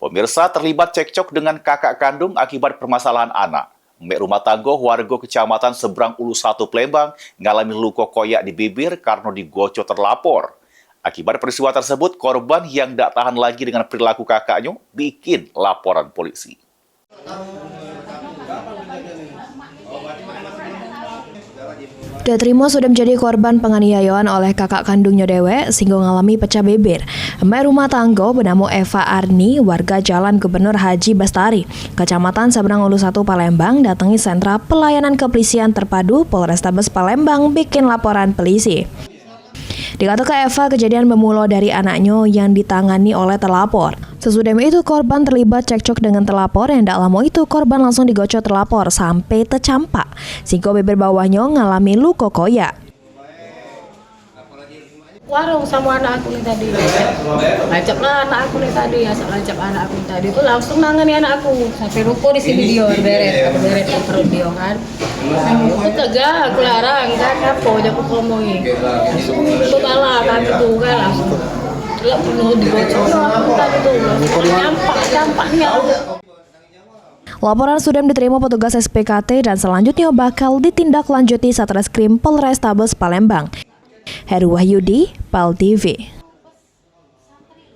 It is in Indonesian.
Pemirsa terlibat cekcok dengan kakak kandung akibat permasalahan anak. Mek rumah tangga warga Kecamatan Seberang Ulu 1 Palembang mengalami luka koyak di bibir karena digocok terlapor. Akibat peristiwa tersebut, korban yang tak tahan lagi dengan perilaku kakaknya bikin laporan polisi. Datrimo sudah menjadi korban penganiayaan oleh kakak kandungnya dewek sehingga mengalami pecah bibir. Emak rumah tangga bernama Eva Arni, warga Jalan Gubernur Haji Bestari, Kecamatan Seberang Ulu 1 Palembang, datangi sentra pelayanan kepolisian terpadu Polrestabes Palembang bikin laporan polisi. Dikatakan Eva, kejadian bermula dari anaknya yang ditangani oleh terlapor. Sesudah itu korban terlibat cekcok dengan terlapor yang tak lama itu korban langsung digocok terlapor sampai tercampak. Sehingga bibir bawahnya ngalami luka koyak. Warung sama anak aku nih tadi, lajaklah anak aku nih tadi, asal lajak anak aku tadi itu langsung nangani anak aku sampai ruko di sini dia beret ke perut dia kan. Aku tegak, aku larang kan apa aja aku ngomongin, itu kalah kan itu kan langsung nggak penuh digocok aku tadi tuh campaknya. Laporan sudah diterima petugas SPKT dan selanjutnya bakal ditindaklanjuti Satreskrim Polrestabes Palembang. Heru Wahyudi, PAL TV.